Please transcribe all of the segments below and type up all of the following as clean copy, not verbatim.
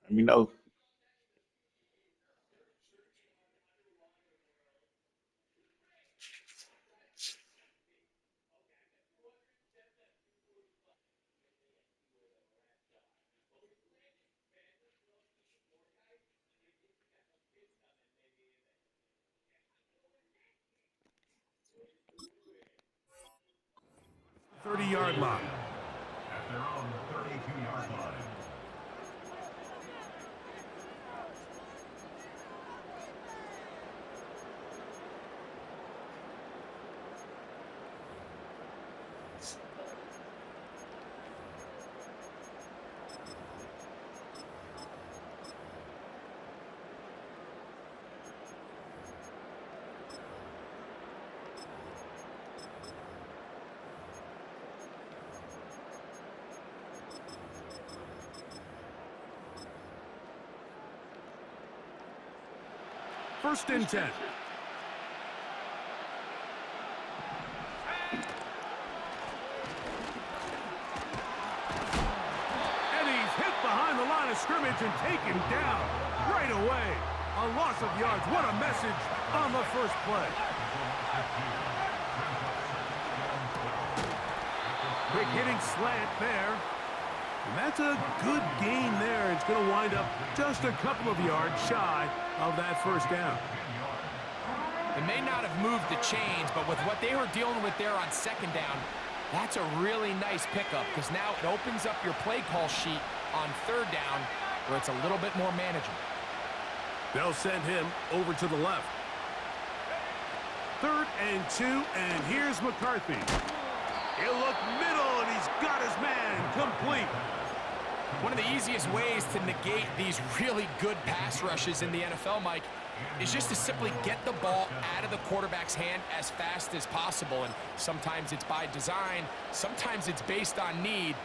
Let me know. Thirty-yard line. At their own 32-yard line. First and 10. And he's hit behind the line of scrimmage and taken down right away. A loss of yards. What a message on the first play. Quick hitting slant there. And that's a good gain there. It's going to wind up just a couple of yards shy of that first down. It may not have moved the chains, but with what they were dealing with there on second down, that's a really nice pickup because now it opens up your play call sheet on third down where it's a little bit more manageable. They'll send him over to the left. 3rd and 2, and here's McCarthy. He'll look middle, and he's got his man complete. One of the easiest ways to negate these really good pass rushes in the NFL, Mike, is just to simply get the ball out of the quarterback's hand as fast as possible. And sometimes it's by design, sometimes it's based on need.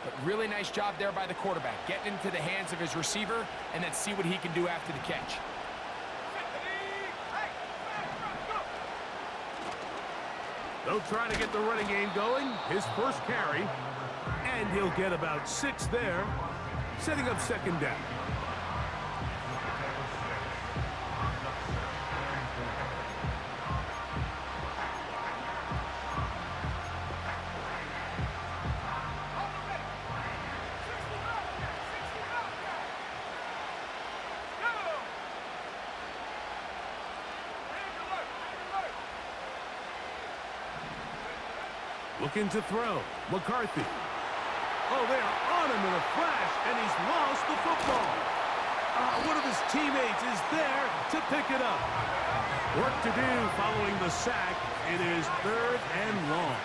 But really nice job there by the quarterback, getting into the hands of his receiver and then see what he can do after the catch. They'll try to get the running game going. His first carry, and he'll get about 6 there, setting up second down. Looking to throw. McCarthy. Oh, they are on him in a flash, and he's lost the football. One of his teammates is there to pick it up. Work to do following the sack. It is 3rd and long.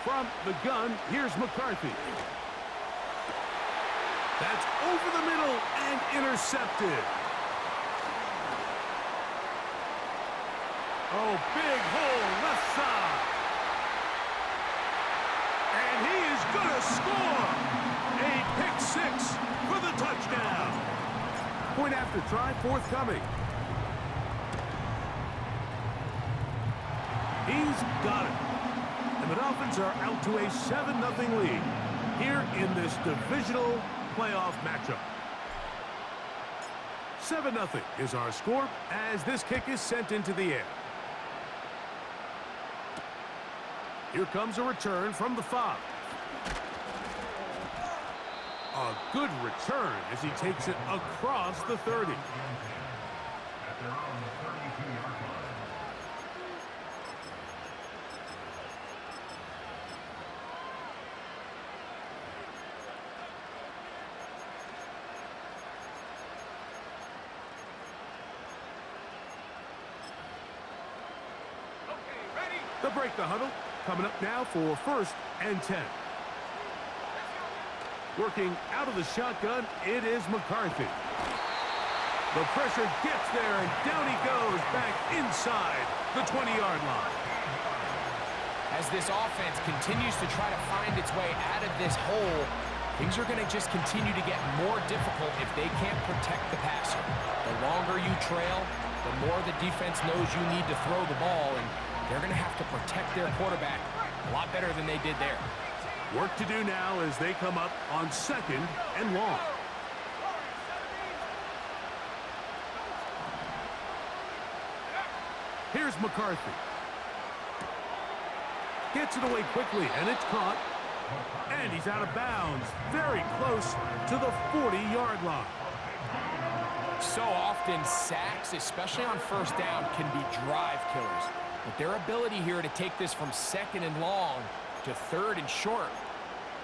From the gun, here's McCarthy. That's over the middle and intercepted. Oh, big hole left side. And he is going to score. A pick-6 for the touchdown. Point after try forthcoming. He's got it. And the Dolphins are out to a 7-0 lead here in this divisional playoff matchup. 7-0 is our score as this kick is sent into the air. Here comes a return from the 5. A good return as he takes it across the 30. At their own 32-yard line. They'll break the huddle. Coming up now for 1st and 10. Working out of the shotgun, it is McCarthy. The pressure gets there, and down he goes back inside the 20-yard line. As this offense continues to try to find its way out of this hole, things are going to just continue to get more difficult if they can't protect the passer. The longer you trail, the more the defense knows you need to throw the ball, and they're going to have to protect their quarterback a lot better than they did there. Work to do now as they come up on 2nd and long. Here's McCarthy. Gets it away quickly, and it's caught. And he's out of bounds, very close to the 40-yard line. So often, sacks, especially on first down, can be drive killers. But their ability here to take this from 2nd and long to 3rd and short,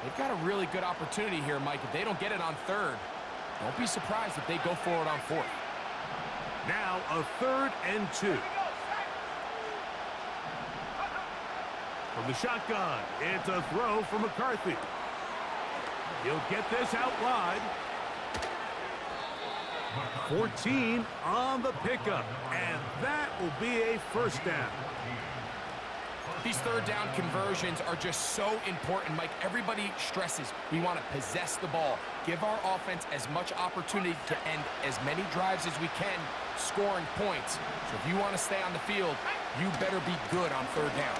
they've got a really good opportunity here, Mike. If they don't get it on 3rd, don't be surprised if they go for it on 4th. Now a 3rd and 2. From the shotgun, it's a throw for McCarthy. He'll get this out wide. 14 on the pickup, and that will be a first down. These 3rd down conversions are just so important, Mike. Everybody stresses we want to possess the ball, give our offense as much opportunity to end as many drives as we can, scoring points. So if you want to stay on the field, you better be good on 3rd down.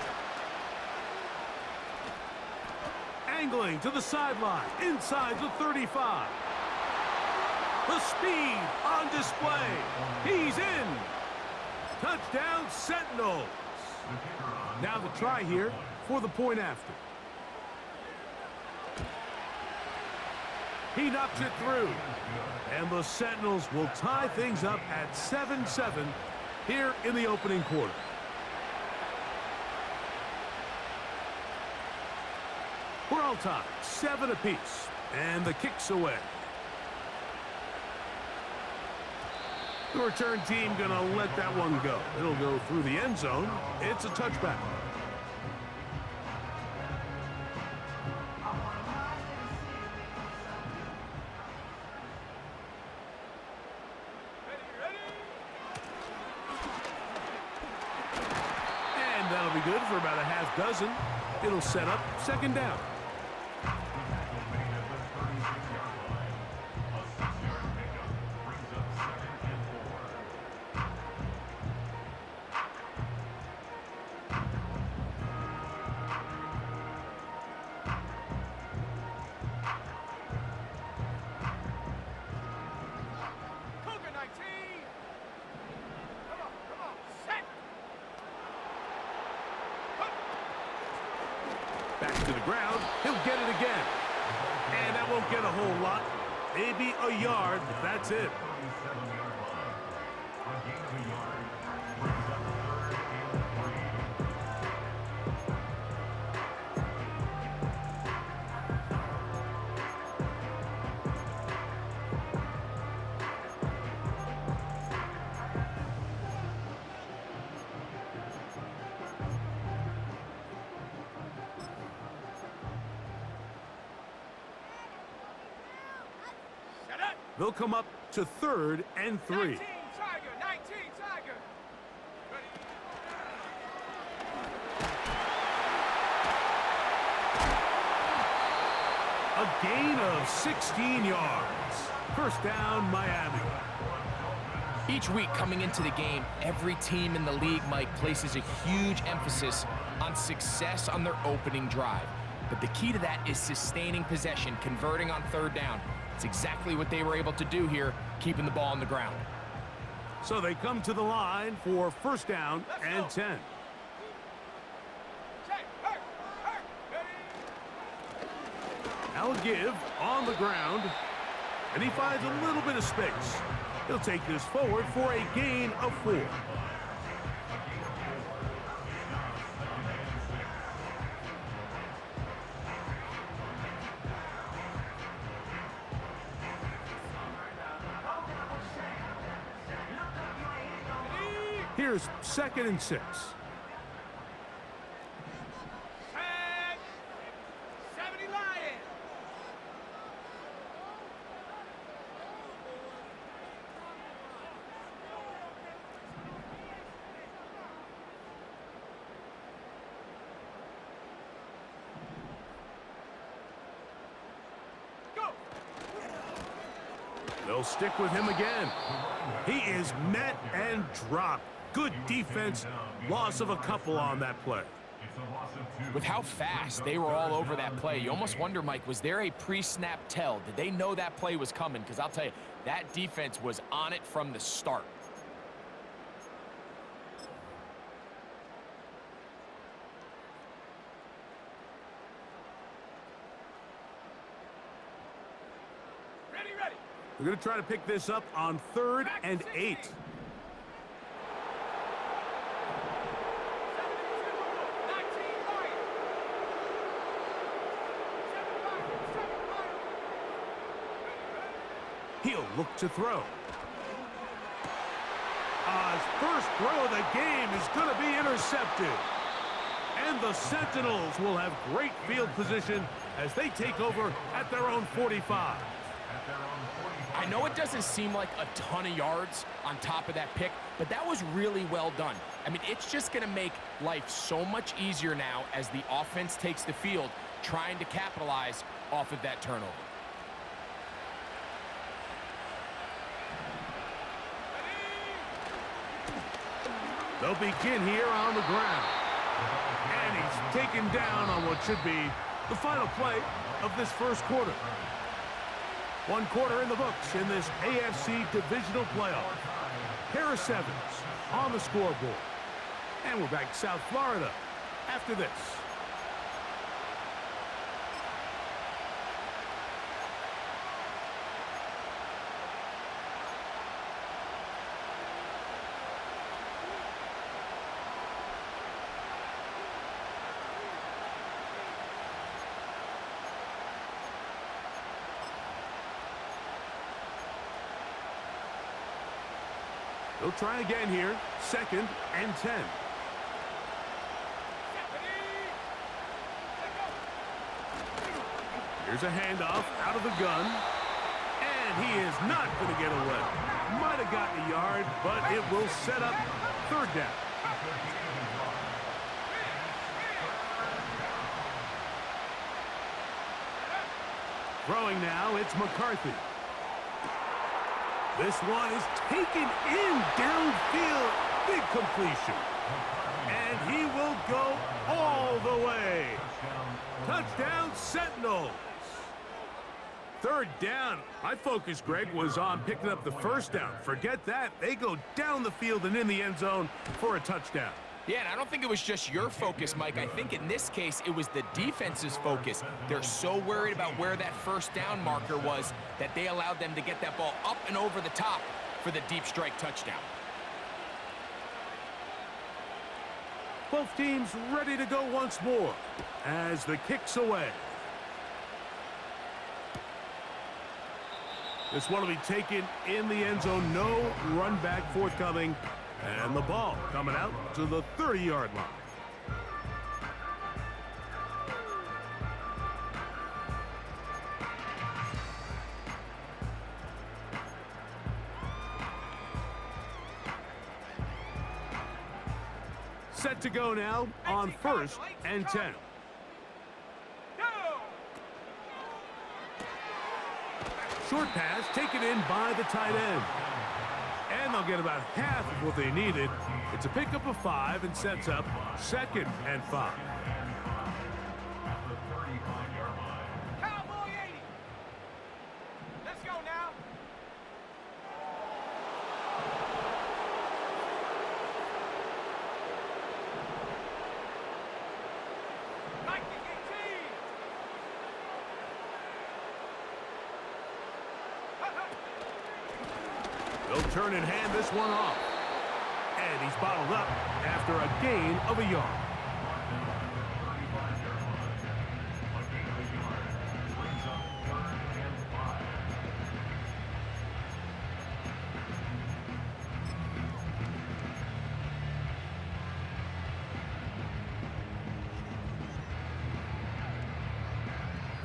Angling to the sideline, inside the 35. The speed on display. He's in. Touchdown, Sentinels. Now the try here for the point after. He knocks it through. And the Sentinels will tie things up at 7-7 here in the opening quarter. We're all tied, 7 apiece, and the kick's away. The return team gonna let that one go. It'll go through the end zone. It's a touchback. And that'll be good for about a half dozen. It'll set up 2nd down. Back to the ground. He'll get it again. And that won't get a whole lot. Maybe a yard, but that's it. They'll come up to 3rd and 3. 19 Tiger, 19 Tiger. Ready. A gain of 16 yards. First down, Miami. Each week coming into the game, every team in the league, Mike, places a huge emphasis on success on their opening drive. But the key to that is sustaining possession, converting on 3rd down. It's exactly what they were able to do here, keeping the ball on the ground. So they come to the line for first down and 10. Now a give on the ground, and he finds a little bit of space. He'll take this forward for a gain of 4. Here's 2nd and 6. 70 Lions. Go. They'll stick with him again. He is met and dropped. Good defense. Loss of a couple on that play. With how fast they were all over that play, you almost wonder, Mike, was there a pre-snap tell? Did they know that play was coming? Because I'll tell you, that defense was on it from the start. Ready. They're going to try to pick this up on 3rd and 8. He'll look to throw. His first throw of the game is going to be intercepted. And the Sentinels will have great field position as they take over at their own 45. I know it doesn't seem like a ton of yards on top of that pick, but that was really well done. I mean, it's just going to make life so much easier now as the offense takes the field, trying to capitalize off of that turnover. They'll begin here on the ground. And he's taken down on what should be the final play of this first quarter. 1 quarter in the books in this AFC divisional playoff. Harris Evans on the scoreboard. And we're back to South Florida after this. They'll try again here. 2nd and 10. Here's a handoff out of the gun. And he is not going to get away. Might have gotten a yard, but it will set up 3rd down. Throwing now, it's McCarthy. This one is taken in downfield. Big completion. And he will go all the way. Touchdown, Sentinels. 3rd down. My focus, Greg, was on picking up the 1st down. Forget that. They go down the field and in the end zone for a touchdown. Yeah, and I don't think it was just your focus, Mike. I think in this case, it was the defense's focus. They're so worried about where that 1st down marker was that they allowed them to get that ball up and over the top for the deep strike touchdown. Both teams ready to go once more as the kick's away. This one will be taken in the end zone. No run back forthcoming. And the ball coming out to the 30-yard line. Set to go now on 1st and 10. Short pass taken in by the tight end. And they'll get about half of what they needed. It's a pickup of 5 and sets up 2nd and 5. Cowboy 80. Let's go now. Viking 18. They'll turn and hand this one off. And he's bottled up after a gain of a yard.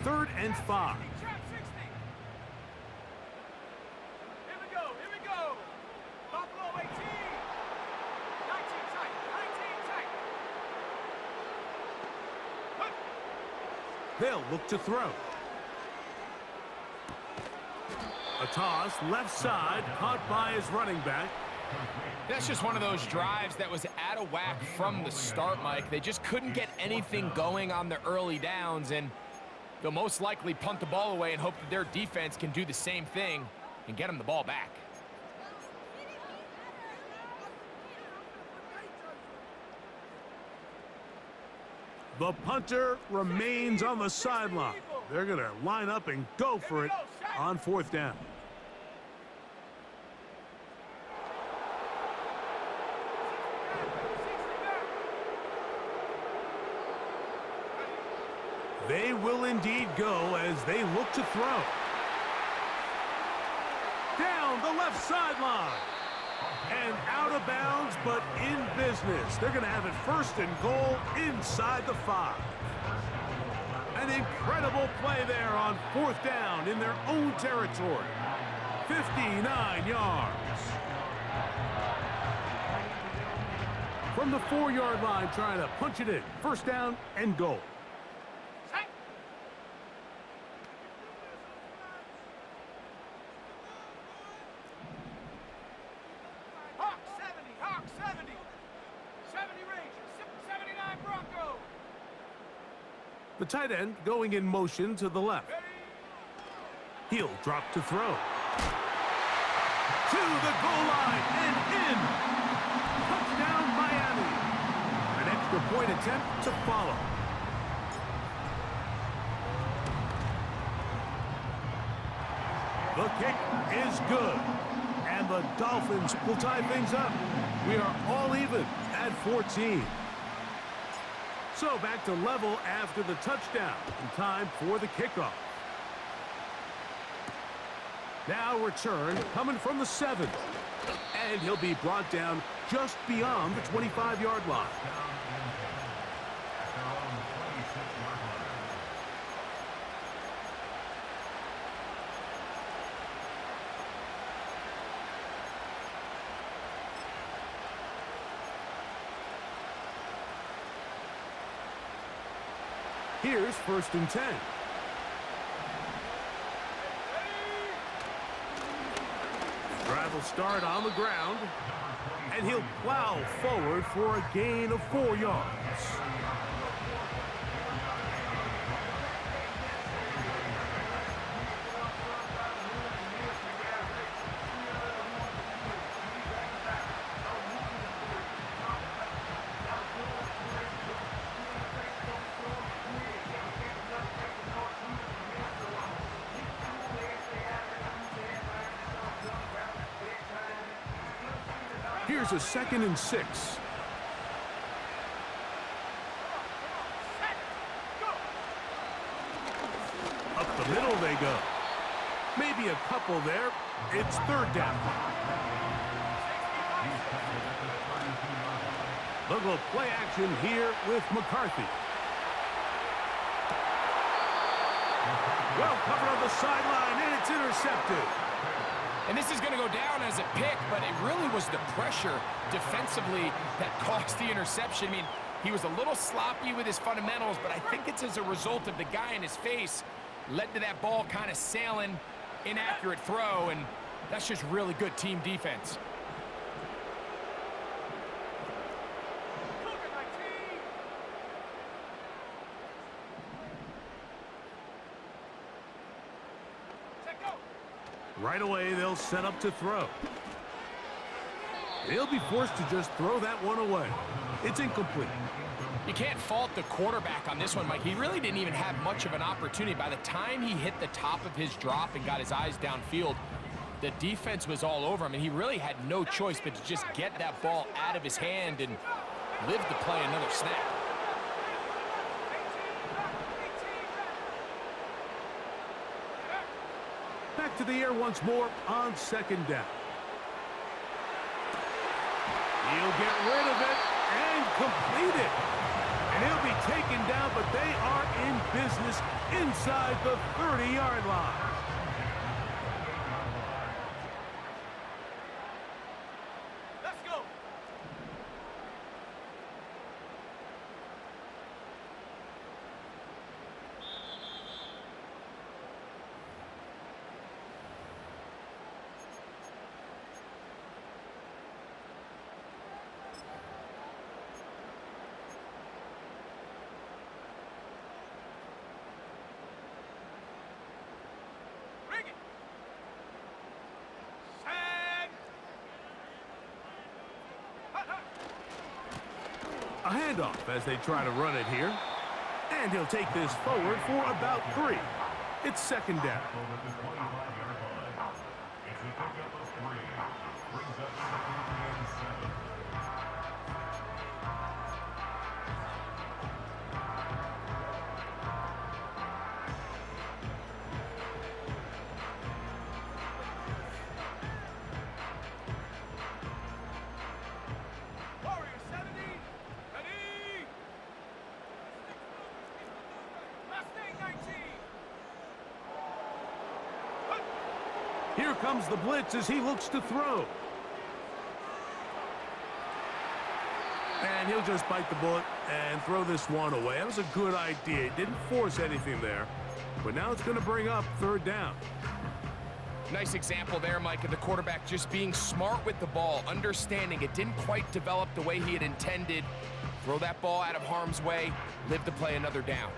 Third and 5. Trap 60. Here we go. Buffalo 18. 19 tight. 19 tight. They'll look to throw. A toss, left side, caught by his running back. That's just one of those drives that was out of whack from the start, Mike. They just couldn't get anything going on the early downs, and they'll most likely punt the ball away and hope that their defense can do the same thing and get them the ball back. The punter remains on the sideline. They're going to line up and go for it on 4th down. They will indeed go as they look to throw. Down the left sideline. And out of bounds, but in business. They're going to have it 1st and goal inside the 5. An incredible play there on 4th down in their own territory. 59 yards. From the 4-yard line, trying to punch it in. 1st down and goal. The tight end going in motion to the left. He'll drop to throw. To the goal line and in. Touchdown, Miami. An extra point attempt to follow. The kick is good. And the Dolphins will tie things up. We are all even at 14. So back to level after the touchdown. In time for the kickoff. Now return coming from the 7. And he'll be brought down just beyond the 25-yard line. Here's 1st and 10. Drive will start on the ground, and he'll plow forward for a gain of 4 yards. Here's a 2nd and 6. Up the middle they go. Maybe a couple there. It's 3rd down. They'll go play action here with McCarthy. Well covered on the sideline, and it's intercepted. And this is going to go down as a pick, but it really was the pressure defensively that caused the interception. I mean, he was a little sloppy with his fundamentals, but I think it's as a result of the guy in his face led to that ball kind of sailing, inaccurate throw, and that's just really good team defense. Right away, they'll set up to throw. They'll be forced to just throw that one away. It's incomplete. You can't fault the quarterback on this one, Mike. He really didn't even have much of an opportunity. By the time he hit the top of his drop and got his eyes downfield, the defense was all over him, and he really had no choice but to just get that ball out of his hand and live to play another snap. Back to the air once more on 2nd down. He'll get rid of it and complete it. And he'll be taken down, but they are in business inside the 30-yard line. Let's go. handoff as they try to run it here. And he'll take this forward for about 3. It's second down. Over the 25-yard line. It's a pickup of 3. Brings up to the 3rd and 7. Warrior 70. Ready. Mustang 19. Here comes the blitz as he looks to throw. And he'll just bite the bullet and throw this one away. That was a good idea. He didn't force anything there. But now it's going to bring up 3rd down. Nice example there, Mike, of the quarterback just being smart with the ball, understanding it didn't quite develop the way he had intended. Throw that ball out of harm's way, live to play another down.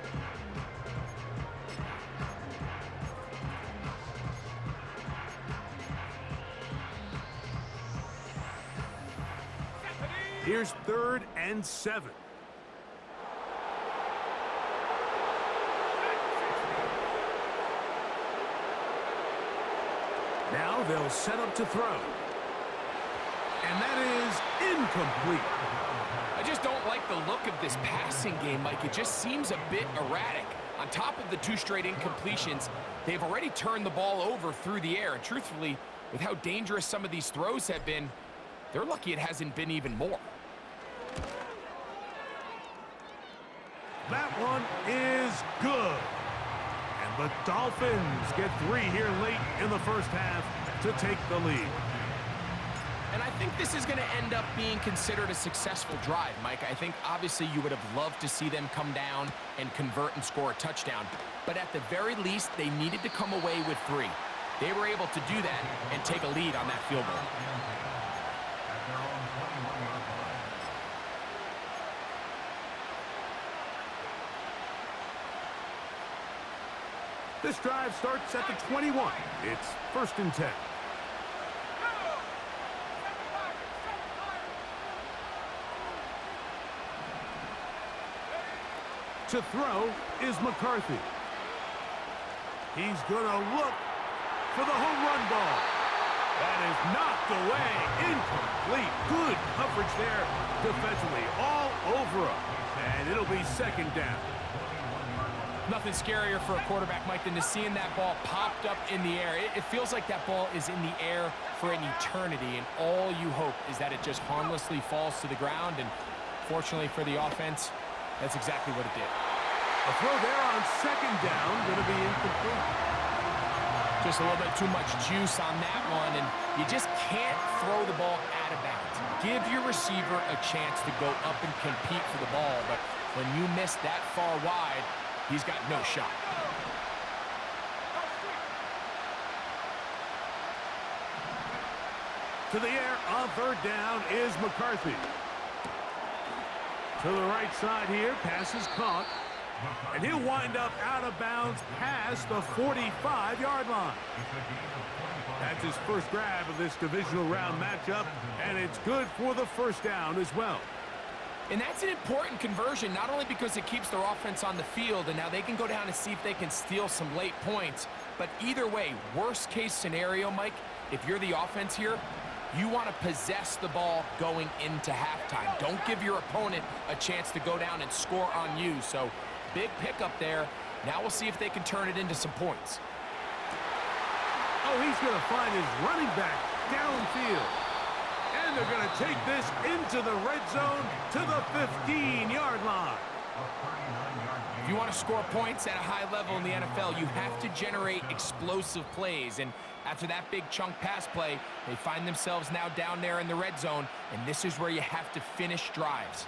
Here's 3rd and 7. Now they'll set up to throw. And that is incomplete. I just don't like the look of this passing game, Mike. It just seems a bit erratic. On top of the 2 straight incompletions, they've already turned the ball over through the air. And truthfully, with how dangerous some of these throws have been, they're lucky it hasn't been even more. That one is good. And the Dolphins get 3 here late in the first half to take the lead. And I think this is going to end up being considered a successful drive, Mike. I think obviously you would have loved to see them come down and convert and score a touchdown. But at the very least, they needed to come away with 3. They were able to do that and take a lead on that field goal. At their own 21-yard line. This drive starts at the 21. It's 1st and 10. To throw is McCarthy. He's going to look for the home run ball. That is knocked away. Incomplete. Good coverage there defensively. All over him. And it'll be 2nd down. Nothing scarier for a quarterback, Mike, than to seeing that ball popped up in the air. It feels like that ball is in the air for an eternity, and all you hope is that it just harmlessly falls to the ground. And fortunately for the offense, that's exactly what it did. A throw there on 2nd down, going to be incomplete. Just a little bit too much juice on that one, and you just can't throw the ball out of bounds. Give your receiver a chance to go up and compete for the ball, but when you miss that far wide, he's got no shot. To the air on 3rd down is McCarthy. To the right side here, pass is caught. And he'll wind up out of bounds past the 45-yard line. That's his first grab of this divisional round matchup, and it's good for the 1st down as well. And that's an important conversion, not only because it keeps their offense on the field, and now they can go down and see if they can steal some late points, but either way, worst case scenario, Mike, if you're the offense here, you want to possess the ball going into halftime. Don't give your opponent a chance to go down and score on you. So big pickup there. Now we'll see if they can turn it into some points. Oh, he's going to find his running back downfield. And they're going to take this into the red zone to the 15-yard line. If you want to score points at a high level in the NFL, you have to generate explosive plays. And after that big chunk pass play, they find themselves now down there in the red zone, and this is where you have to finish drives.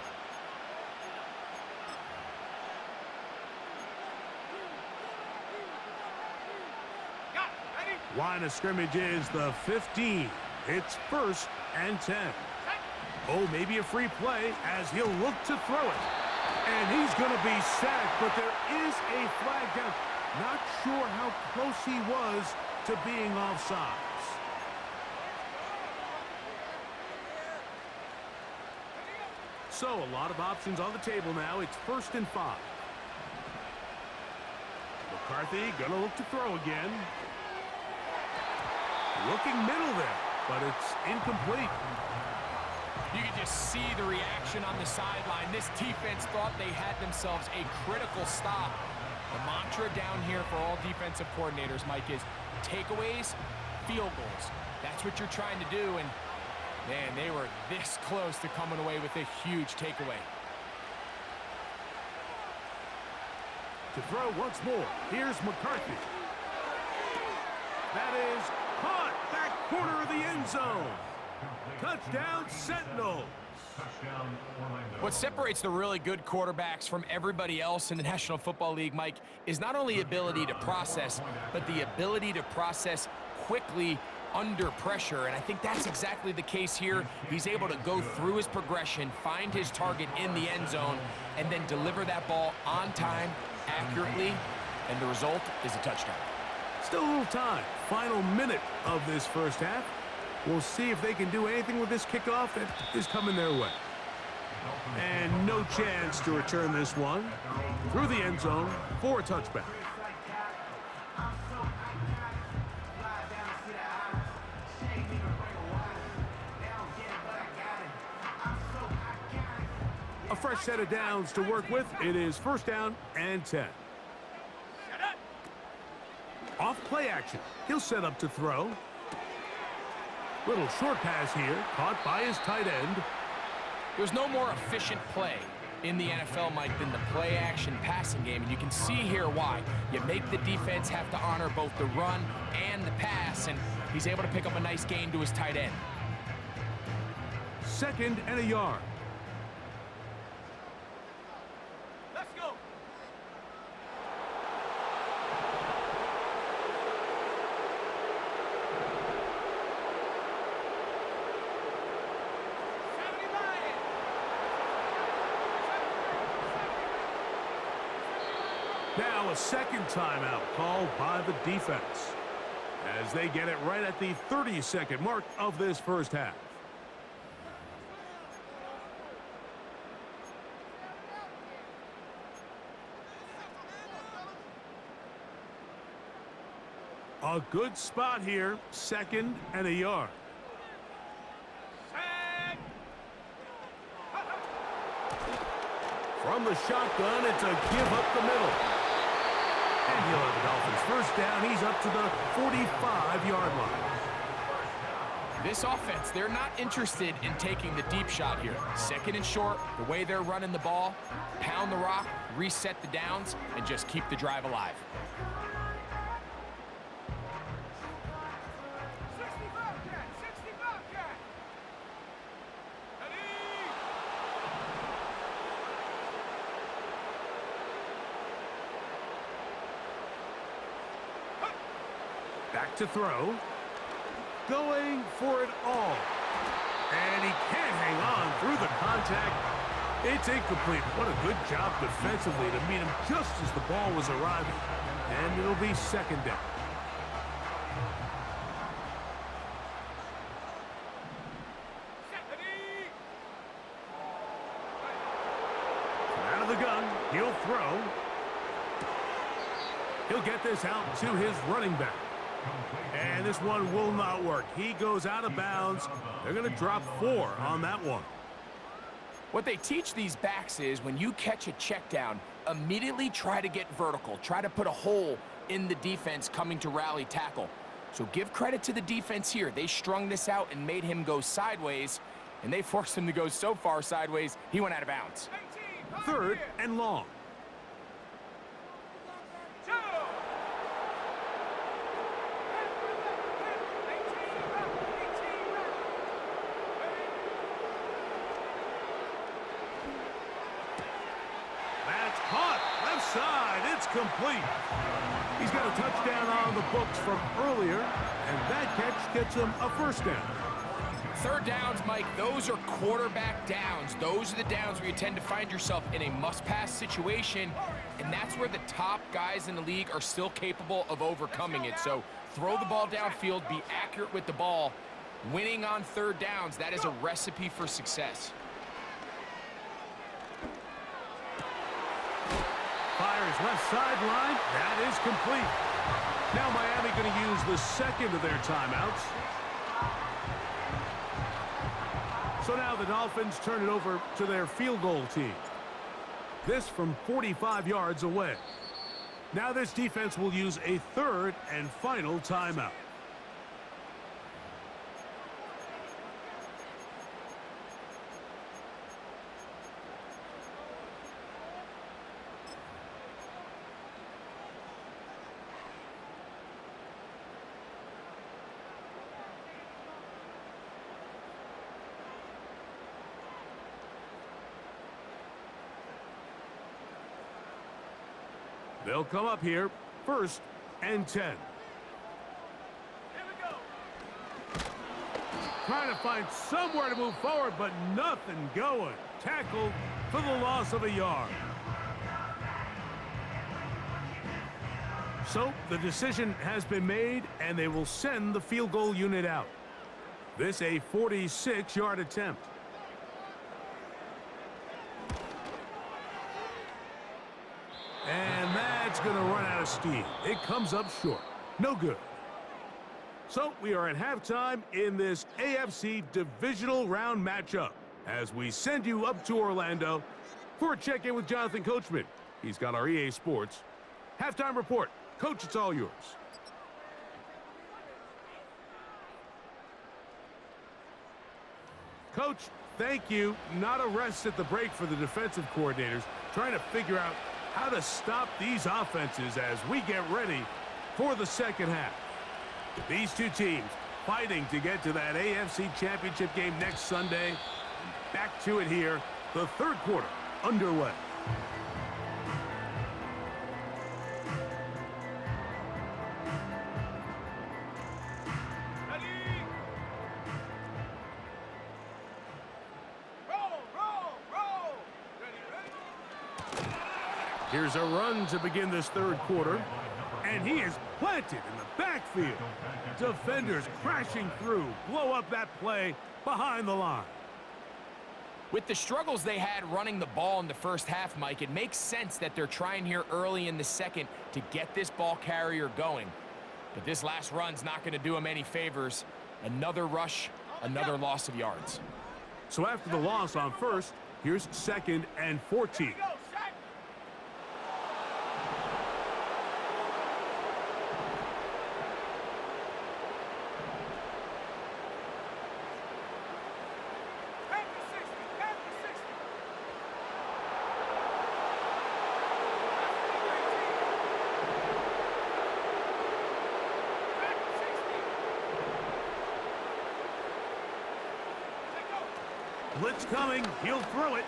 Line of scrimmage is the 15. It's 1st and 10. Oh, maybe a free play as he'll look to throw it. And he's going to be sacked, but there is a flag down. Not sure how close he was to being offsides. So, a lot of options on the table now. It's 1st and 5. McCarthy gonna look to throw again. Looking middle there, but it's incomplete. You can just see the reaction on the sideline. This defense thought they had themselves a critical stop. The mantra down here for all defensive coordinators, Mike, is takeaways, field goals. That's what you're trying to do, and man, they were this close to coming away with a huge takeaway. To throw once more, here's McCarthy. That is caught, back corner of the end zone. Touchdown, Sentinels. Touchdown, Orlando. What separates the really good quarterbacks from everybody else in the National Football League, Mike, is not only ability to process, but the ability to process quickly under pressure, and I think that's exactly the case here. He's able to go through his progression, find his target in the end zone, and then deliver that ball on time, accurately, and the result is a touchdown. Still a little time. Final minute of this first half. We'll see if they can do anything with this kickoff that is coming their way. And no chance to return this one through the end zone for a touchback. A fresh set of downs to work with. It is 1st down and 10. Off play action. He'll set up to throw. Little short pass here, caught by his tight end. There's no more efficient play in the NFL, Mike, than the play-action passing game, and you can see here why. You make the defense have to honor both the run and the pass, and he's able to pick up a nice gain to his tight end. 2nd and a yard. Let's go. Now a second timeout called by the defense as they get it right at the 30-second mark of this first half. A good spot here, 2nd and a yard. From the shotgun, it's a give up the middle. And he'll have the Dolphins 1st down. He's up to the 45-yard line. This offense, they're not interested in taking the deep shot here. 2nd and short, the way they're running the ball, pound the rock, reset the downs, and just keep the drive alive. Back to throw. Going for it all. And he can't hang on through the contact. It's incomplete. What a good job defensively to meet him just as the ball was arriving. And it'll be 2nd down. Out of the gun, he'll throw. He'll get this out to his running back. And this one will not work. He goes out of bounds. They're going to drop 4 on that one. What they teach these backs is when you catch a check down, immediately try to get vertical. Try to put a hole in the defense coming to rally tackle. So give credit to the defense here. They strung this out and made him go sideways, and they forced him to go so far sideways, he went out of bounds. 3rd and long. That's caught. Left side. It's complete. He's got a touchdown on the books from earlier, and that catch gets him a 1st down. 3rd downs, Mike, those are quarterback downs. Those are the downs where you tend to find yourself in a must-pass situation, and that's where the top guys in the league are still capable of overcoming it. So throw the ball downfield, be accurate with the ball. Winning on 3rd downs, that is a recipe for success. left sideline. That is complete. Now Miami going to use the second of their timeouts. So now the Dolphins turn it over to their field goal team. This from 45 yards away. Now this defense will use a third and final timeout. They'll come up here, 1st and 10. Here we go. Trying to find somewhere to move forward, but nothing going. Tackled for the loss of a yard. So the decision has been made, and they will send the field goal unit out. This a 46-yard attempt. And that's going to run out of steam. It comes up short. No good. So we are at halftime in this AFC divisional round matchup as we send you up to Orlando for a check-in with Jonathan Coachman. He's got our EA Sports halftime report. Coach, it's all yours. Coach, thank you. Not a rest at the break for the defensive coordinators, trying to figure out how to stop these offenses as we get ready for the second half. These two teams fighting to get to that AFC Championship game next Sunday. Back to it here, the third quarter underway. Ready? Roll. Ready. Here's a run to begin this third quarter, and he is planted in the backfield. Defenders crashing through, blow up that play behind the line. With the struggles they had running the ball in the first half, Mike, it makes sense that they're trying here early in the second to get this ball carrier going. But this last run's not going to do him any favors. Another rush, another loss of yards. So after the loss on first, here's 2nd and 14. Go, Shaq. Back to 60. Back to 60. Back to 60. Let go. Blitz coming, he'll throw it.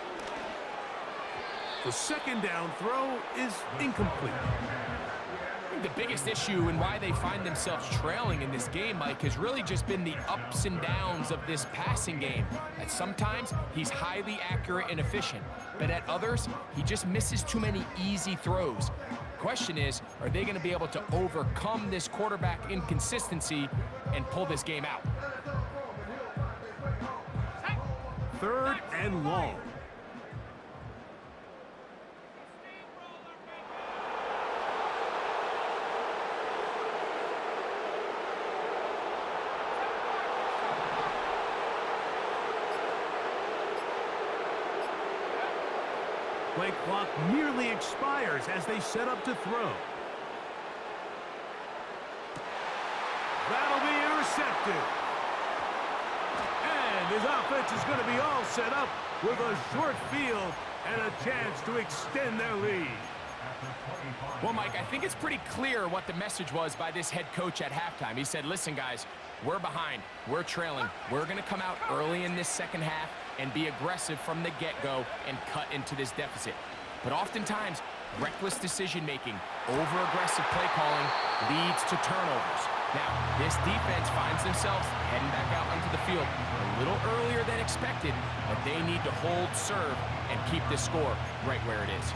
The second down throw is incomplete. I think the biggest issue and why they find themselves trailing in this game, Mike, has really just been the ups and downs of this passing game. At sometimes, he's highly accurate and efficient, but at others, he just misses too many easy throws. Question is, are they going to be able to overcome this quarterback inconsistency and pull this game out? 3rd and long. Play clock nearly expires as they set up to throw. That'll be intercepted. And his offense is going to be all set up with a short field and a chance to extend their lead. Well, Mike, I think it's pretty clear what the message was by this head coach at halftime. He said, listen, guys, we're behind. We're trailing. We're going to come out early in this second half and be aggressive from the get-go and cut into this deficit. But oftentimes, reckless decision-making, over-aggressive play calling leads to turnovers. Now, this defense finds themselves heading back out onto the field a little earlier than expected, but they need to hold serve and keep this score right where it is.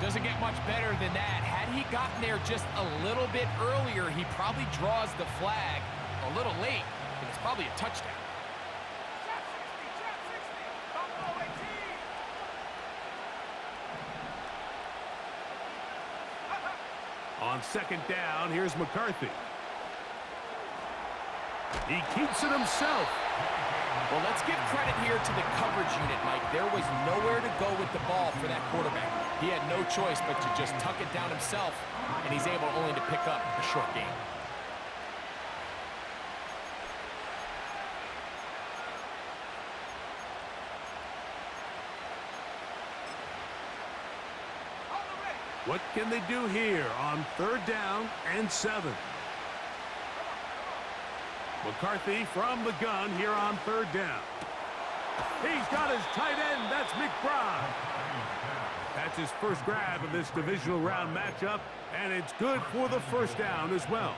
Doesn't get much better than that. Had he gotten there just a little bit earlier, he probably draws the flag a little late, and it's probably a touchdown. Trap 60. Buffalo 18. On second down, here's McCarthy. He keeps it himself. Well, let's give credit here to the coverage unit, Mike. There was nowhere to go with the ball for that quarterback. He had no choice but to just tuck it down himself, and he's able only to pick up a short gain. What can they do here on third down and 7? McCarthy from the gun here on third down. He's got his tight end. That's McBride. That's his first grab of this divisional round matchup, and it's good for the first down as well.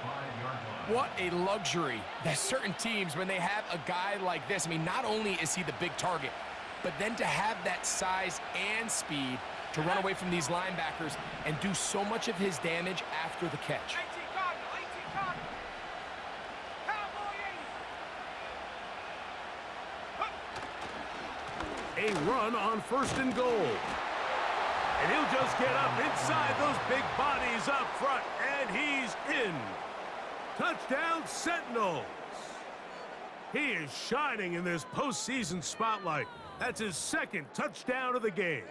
What a luxury that certain teams, when they have a guy like this, I mean, not only is he the big target, but then to have that size and speed to run away from these linebackers and do so much of his damage after the catch. 18 Cardinal, 18 Cardinal. Cowboy 80. A run on first and goal. And he'll just get up inside those big bodies up front, and he's in. Touchdown, Sentinels. He is shining in this postseason spotlight. That's his second touchdown of the game.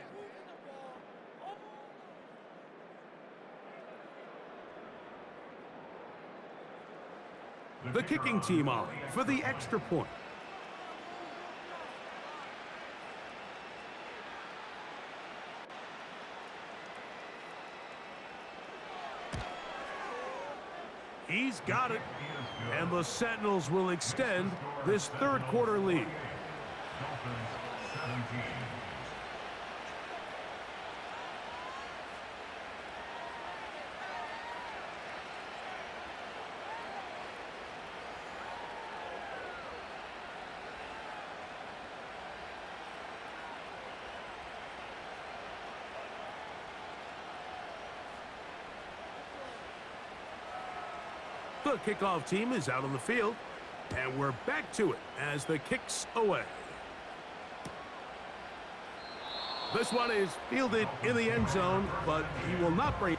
The kicking team on for the extra point. He's got it. And the Sentinels will extend this third quarter lead. Dolphins 17. The kickoff team is out on the field, and we're back to it as the kick's away. This one is fielded in the end zone, but he will not bring.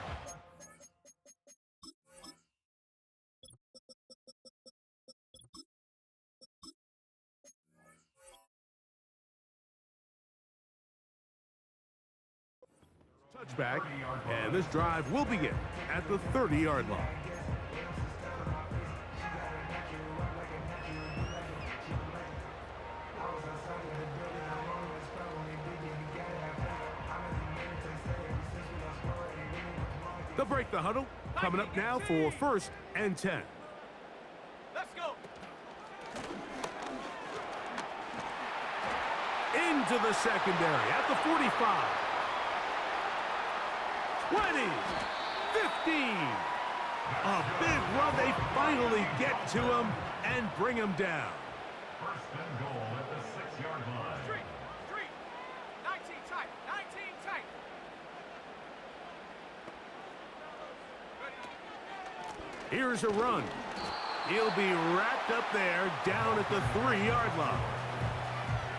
Touchback, and this drive will begin at the 30-yard line. They'll break the huddle. Coming up now for first and 10. Let's go. Into the secondary at the 45. 20. 15. A big run. They finally get to him and bring him down. First and goal at the 6-yard line. Street. 19 tight. 19 tight. Here's a run. He'll be wrapped up there down at the 3-yard line.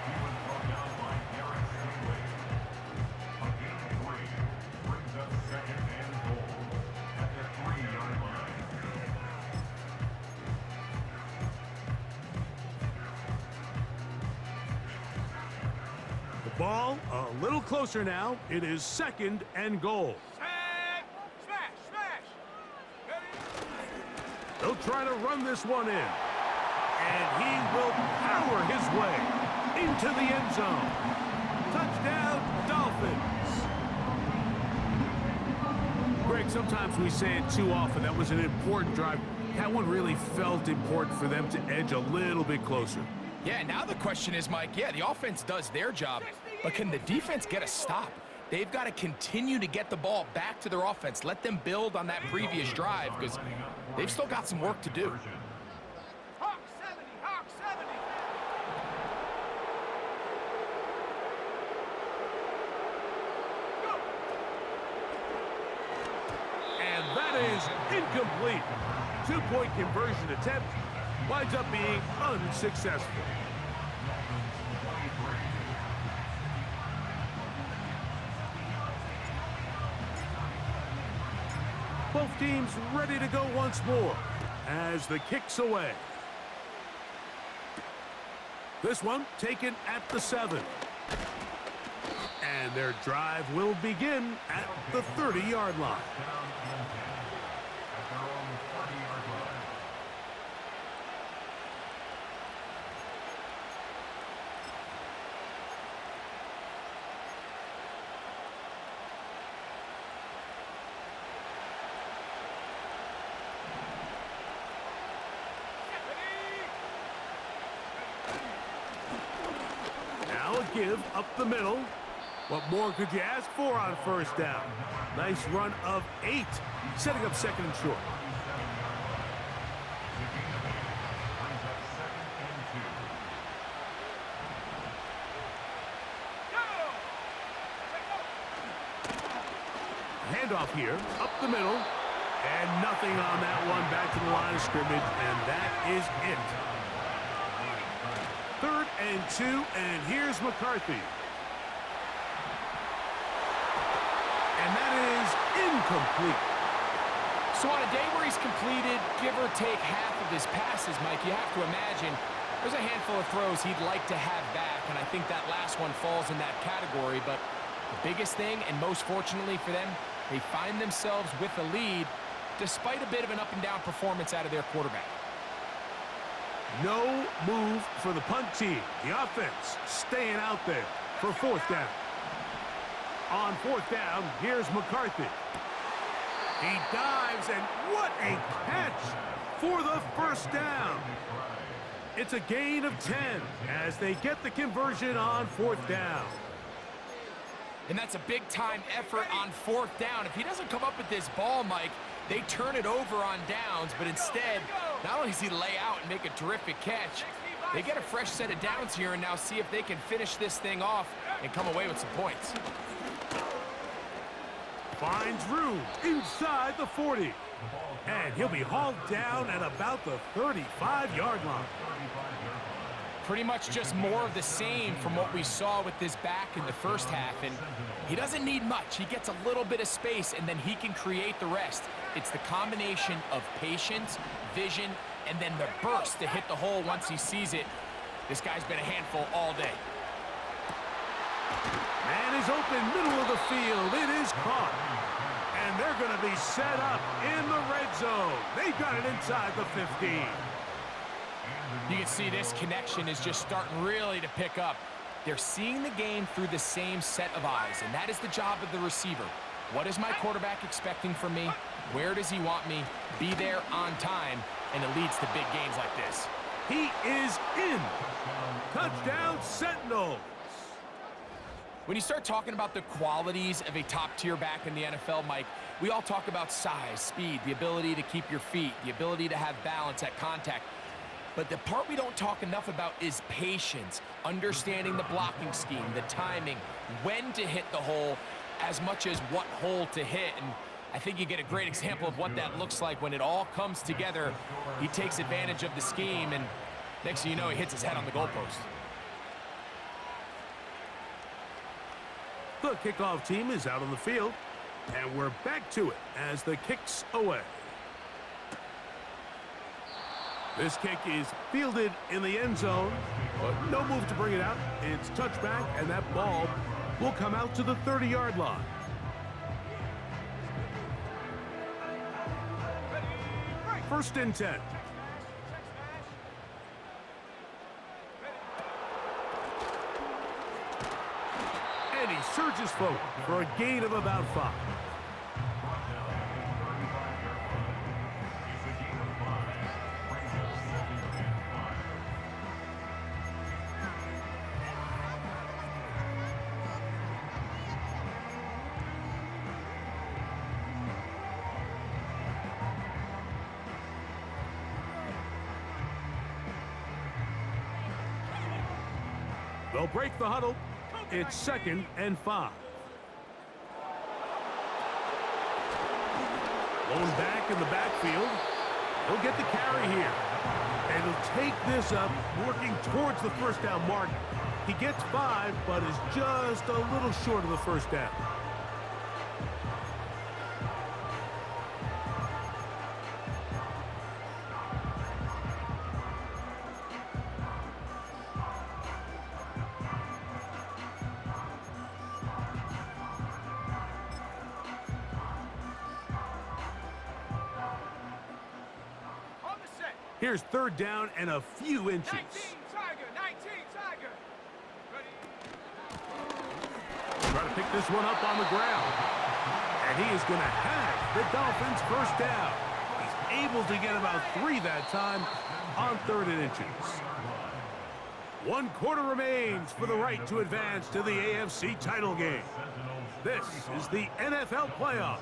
He was brought down by Derek Stingley. A gain of 3 brings up second and goal at the 3-yard line. The ball a little closer now. It is second and goal. Set. Smash. Smash. Ready? They'll try to run this one in. And he will power his way into the end zone. Touchdown, Dolphins. Greg, sometimes we say it too often. That was an important drive. That one really felt important for them to edge a little bit closer. Yeah, now the question is, Mike, yeah, the offense does their job, but can the defense get a stop? They've got to continue to get the ball back to their offense. Let them build on that previous drive because they've still got some work to do. Hawk 70. Hawk 70. Go. And that is incomplete. Two-point conversion attempt winds up being unsuccessful. Both teams ready to go once more as the kick's away. This one taken at the 7. And their drive will begin at the 30-yard line. Down and 10 at their own 30-yard line. Now a give up the middle. What more could you ask for on first down? Nice run of 8, setting up second and short. Handoff here, up the middle, and nothing on that one. Back to the line of scrimmage, and that is it. 3rd and 2, and here's McCarthy. And that is incomplete. So on a day where he's completed, give or take half of his passes, Mike, you have to imagine there's a handful of throws he'd like to have back, and I think that last one falls in that category. But the biggest thing, and most fortunately for them, they find themselves with a lead despite a bit of an up-and-down performance out of their quarterback. No move for the punt team. The offense staying out there for 4th down. On 4th down, here's McCarthy. He dives, and what a catch for the first down. It's a gain of 10 as they get the conversion on 4th down. And that's a big-time effort on 4th down. If he doesn't come up with this ball, Mike, they turn it over on downs, but instead, not only does he lay out and make a terrific catch, they get a fresh set of downs here and now see if they can finish this thing off and come away with some points. Finds room inside the 40. And he'll be hauled down at about the 35-yard line. Pretty much just more of the same from what we saw with this back in the first half. And he doesn't need much. He gets a little bit of space, and then he can create the rest. It's the combination of patience, vision, and then the burst to hit the hole once he sees it. This guy's been a handful all day. Man is open, middle of the field. It is caught. And they're going to be set up in the red zone. They've got it inside the 15. You can see this connection is just starting really to pick up. They're seeing the game through the same set of eyes, and that is the job of the receiver. What is my quarterback expecting from me? Where does he want me? Be there on time, and it leads to big games like this. He is in. Touchdown, Sentinels. When you start talking about the qualities of a top-tier back in the NFL, Mike, we all talk about size, speed, the ability to keep your feet, the ability to have balance at contact. But the part we don't talk enough about is patience, understanding the blocking scheme, the timing, when to hit the hole, as much as what hole to hit. And I think you get a great example of what that looks like when it all comes together. He takes advantage of the scheme, and next thing you know, he hits his head on the goalpost. The kickoff team is out on the field, and we're back to it as the kick's away. This kick is fielded in the end zone, but no move to bring it out. It's touchback, and that ball will come out to the 30-yard line. First and 10. And he surges forward for a gain of about 5. They'll break the huddle. It's 2nd and 5. Lone back in the backfield. He'll get the carry here. And he'll take this up, working towards the first down mark. He gets 5, but is just a little short of the first down. Here's third down and a few inches. 19 Tiger, 19 Tiger. Ready. Trying to pick this one up on the ground. And he is going to have the Dolphins first down. He's able to get about 3 that time on 3rd and inches. 1 quarter remains for the right to advance to the AFC title game. This is the NFL playoffs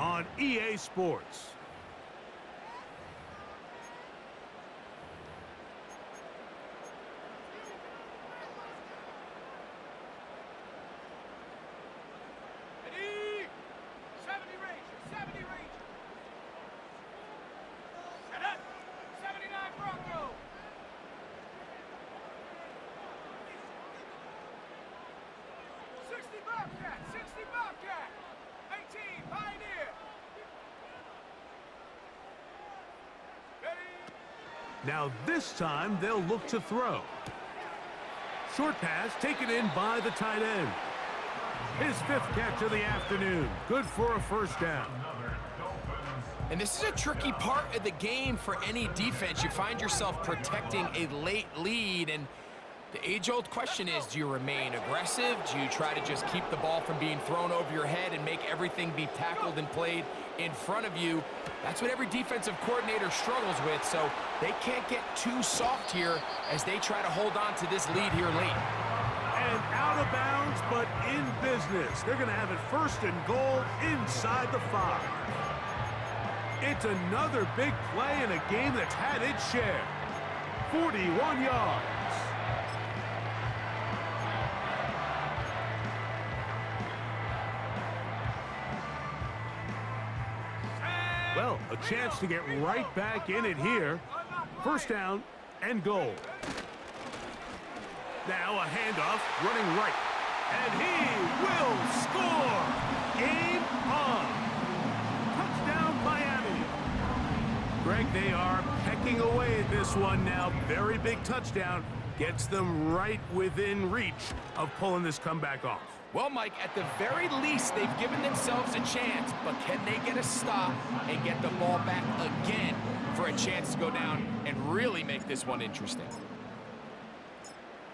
on EA Sports. Ready. 70 Rangers, 70 Rangers. Set up. 79 Broncos. 60 Bobcat, 60 Bobcat. 18 Pioneer. Ready. Now this time they'll look to throw. Short pass taken in by the tight end. His 5th catch of the afternoon. Good for a first down. And this is a tricky part of the game for any defense. You find yourself protecting a late lead, and the age-old question is, do you remain aggressive? Do you try to just keep the ball from being thrown over your head and make everything be tackled and played in front of you? That's what every defensive coordinator struggles with, so they can't get too soft here as they try to hold on to this lead here late. And out of bounds, but in business. They're going to have it 1st and goal inside the 5. It's another big play in a game that's had its share. 41 yards. Well, a chance to get right back in it here. First down and goal. Now a handoff, running right. And he will score! Game on! Touchdown, Miami! Greg, they are pecking away at this one now. Very big touchdown. Gets them right within reach of pulling this comeback off. Well, Mike, at the very least, they've given themselves a chance, but can they get a stop and get the ball back again for a chance to go down and really make this one interesting?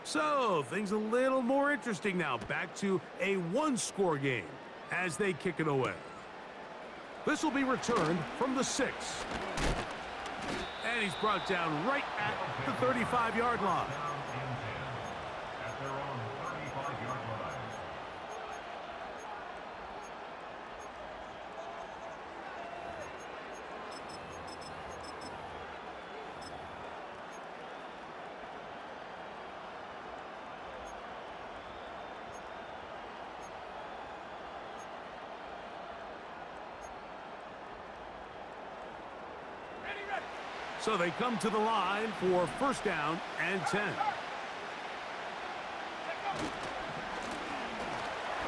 So, things a little more interesting now. Back to a 1-score game as they kick it away. This will be returned from the 6. And he's brought down right at the 35-yard line. At their own 35-yard line. So they come to the line for first down and 10.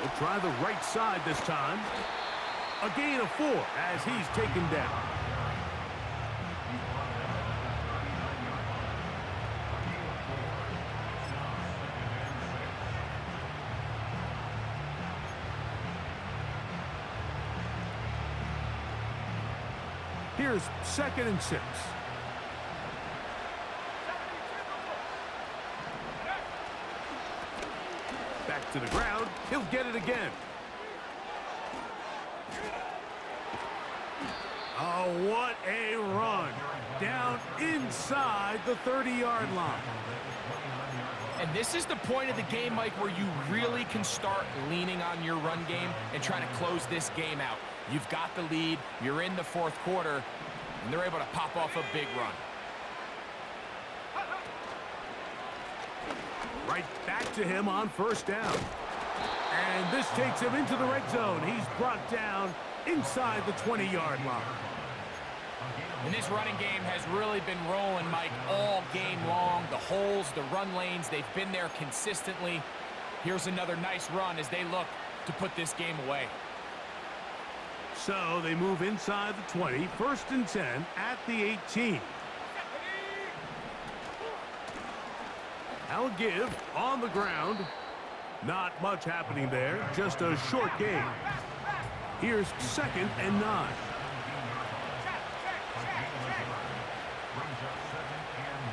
They'll try the right side this time. A gain of 4 as he's taken down. Here's 2nd and 6. Back to the ground. He'll get it again. Oh, what a run. Down inside the 30-yard line. And this is the point of the game, Mike, where you really can start leaning on your run game and trying to close this game out. You've got the lead, you're in the 4th quarter, and they're able to pop off a big run. Right back to him on first down. And this takes him into the red zone. He's brought down inside the 20-yard line. And this running game has really been rolling, Mike, all game long. The holes, the run lanes, they've been there consistently. Here's another nice run as they look to put this game away. So they move inside the 20, 1st and 10 at the 18. I'll give on the ground. Not much happening there, just a short gain. Here's 2nd and 9. brings up 2nd and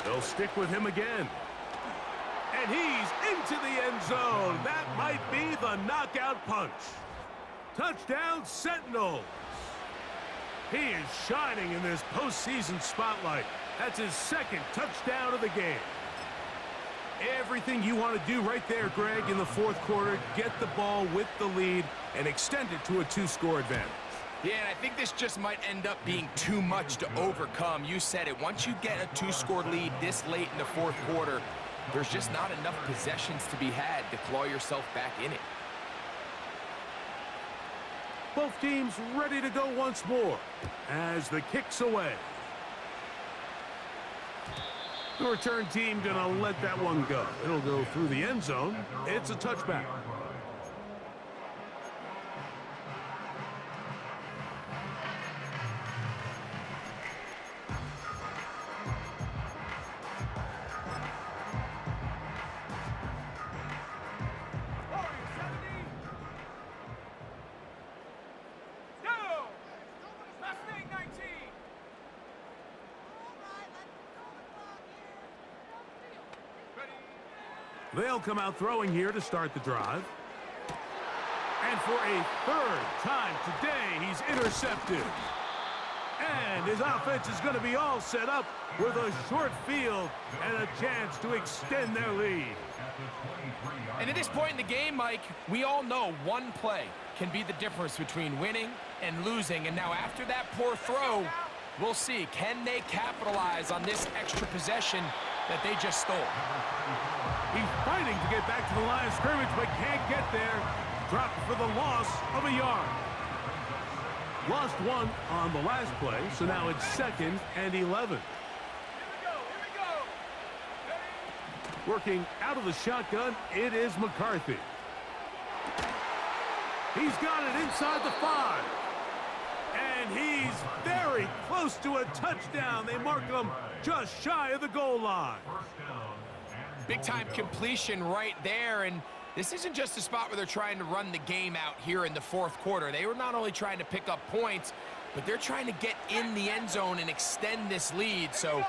9. They'll stick with him again. And he's into the end zone. That might be the knockout punch. Touchdown, Sentinels. He is shining in this postseason spotlight. That's his 2nd touchdown of the game. Everything you want to do right there, Greg, in the 4th quarter, get the ball with the lead and extend it to a 2-score advantage. Yeah, and I think this just might end up being too much to overcome. You said it. Once you get a 2-score lead this late in the 4th quarter, there's just not enough possessions to be had to claw yourself back in it. Both teams ready to go once more as the kick's away. The return team gonna let that one go. It'll go through the end zone. It's a touchback. They'll come out throwing here to start the drive. And for a 3rd time today, he's intercepted. And his offense is going to be all set up with a short field and a chance to extend their lead. And at this point in the game, Mike, we all know one play can be the difference between winning and losing. And now after that poor throw, we'll see, can they capitalize on this extra possession that they just stole? He's fighting to get back to the line of scrimmage, but can't get there. Dropped for the loss of a yard. Lost 1 on the last play, so now it's 2nd and 11. Working out of the shotgun, it is McCarthy. He's got it inside the 5. And he's very close to a touchdown. They mark him just shy of the goal line. Big-time completion right there, and this isn't just a spot where they're trying to run the game out here in the 4th quarter. They were not only trying to pick up points, but they're trying to get in the end zone and extend this lead, so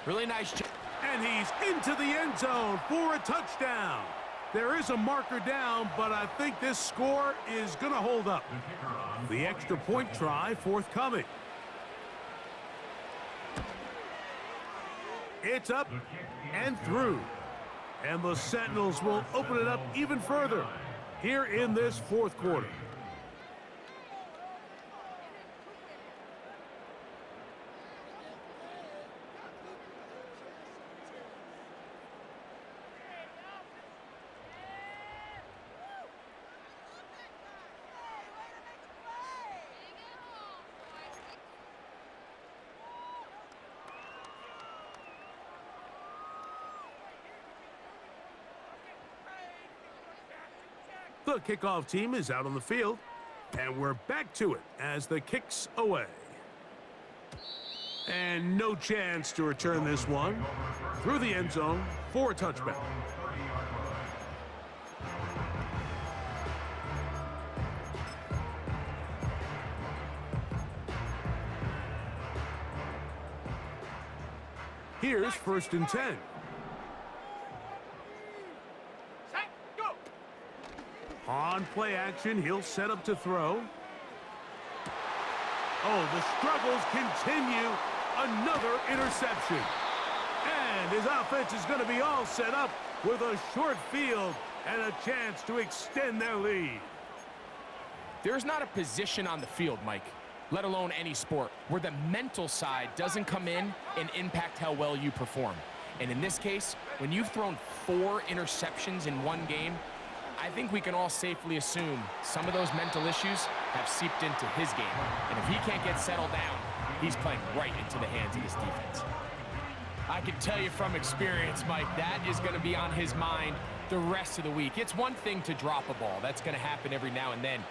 really nice job. And he's into the end zone for a touchdown. There is a marker down, but I think this score is going to hold up. The extra point try forthcoming. It's up and through. And the Sentinels will open it up even further here in this 4th quarter. The kickoff team is out on the field, and we're back to it as the kick's away. And no chance to return this one through the end zone for a touchback. Here's 1st and 10. On play action, he'll set up to throw. Oh, the struggles continue. Another interception. And his offense is going to be all set up with a short field and a chance to extend their lead. There's not a position on the field, Mike, let alone any sport, where the mental side doesn't come in and impact how well you perform. And in this case, when you've thrown 4 interceptions in one game, I think we can all safely assume some of those mental issues have seeped into his game. And if he can't get settled down, he's playing right into the hands of this defense. I can tell you from experience, Mike, that is going to be on his mind the rest of the week. It's one thing to drop a ball. That's going to happen every now and then.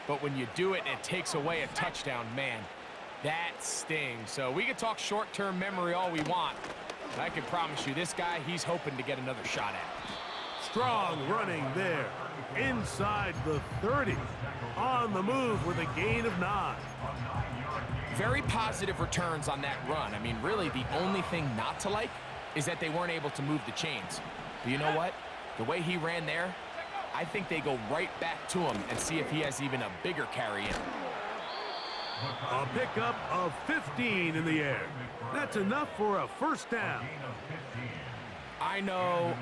But when you do it and it takes away a touchdown, man, that stings. So we can talk short-term memory all we want. But I can promise you, this guy, he's hoping to get another shot at it. Strong running there. inside the 30. On the move with a gain of 9. Very positive returns on that run. I mean, really, the only thing not to like is that they weren't able to move the chains. But you know what? The way he ran there, I think they go right back to him and see if he has even a bigger carry in. A pickup of 15 in the air. That's enough for a first down. I know,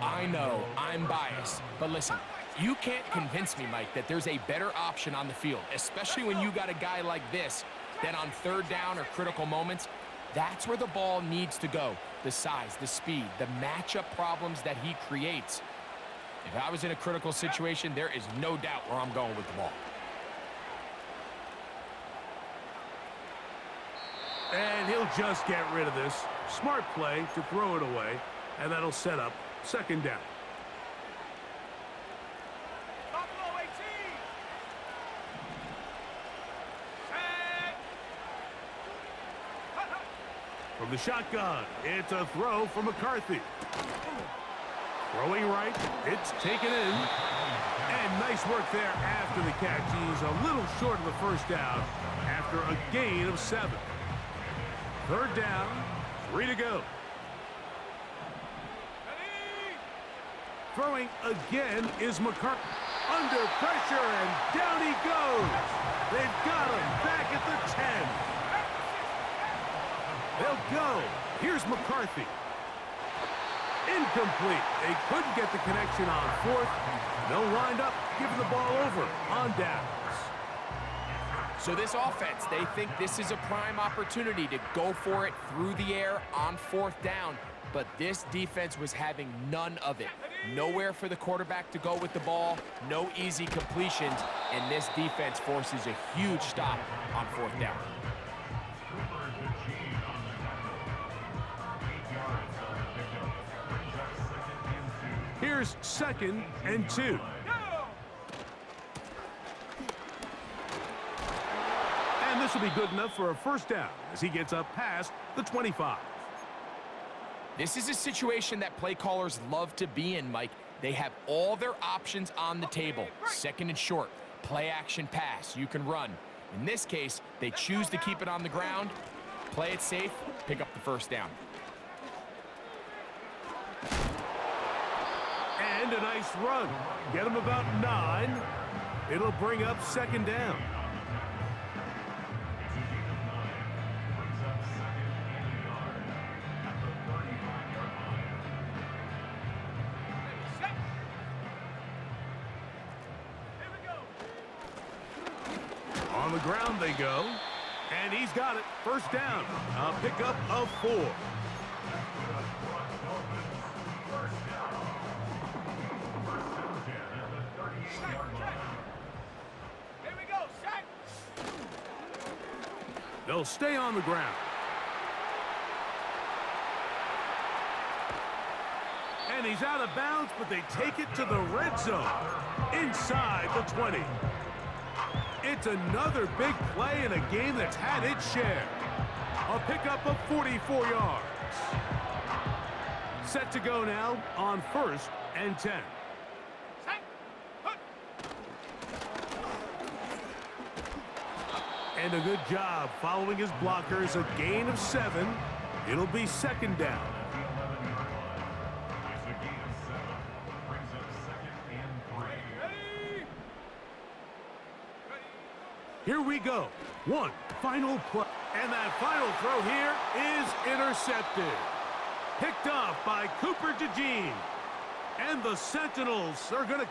I'm biased. But listen, you can't convince me, Mike, that there's a better option on the field, especially when you got a guy like this, that on third down or critical moments, that's where the ball needs to go. The size, the speed, the matchup problems that he creates. If I was in a critical situation, there is no doubt where I'm going with the ball. And he'll just get rid of this. Smart play to throw it away, and that'll set up second down. Buffalo 18. Set. From the shotgun, it's a throw from McCarthy. Throwing right, it's taken in. And nice work there after the catch. He's a little short of the first down after a gain of 7. Third down, 3 to go. Ready. Throwing again is McCarthy. Under pressure, and down he goes. They've got him back at the 10. They'll go. Here's McCarthy. Incomplete. They couldn't get the connection on 4th. They'll wind up giving the ball over on downs. So this offense, they think this is a prime opportunity to go for it through the air on 4th down. But this defense was having none of it. Nowhere for the quarterback to go with the ball, no easy completions, and this defense forces a huge stop on 4th down. Here's 2nd and 2. And this will be good enough for a first down as he gets up past the 25. This is a situation that play callers love to be in, Mike. They have all their options on the table. 2nd and short, play action pass, you can run. In this case, they choose to keep it on the ground, play it safe, pick up the first down. And a nice run. Get him about 9. It'll bring up 2nd down. On the ground they go, and he's got it. First down. A pickup of 4. Here we go. Set. They'll stay on the ground. And he's out of bounds, but they take it to the red zone. Inside the 20. It's another big play in a game that's had its share. A pickup of 44 yards. Set to go now on 1st and 10. Set. Put. And a good job following his blockers. A gain of 7. It'll be 2nd down. Here we go. One final play. And that final throw here is intercepted. Picked off by Cooper DeJean. And the Sentinels are going to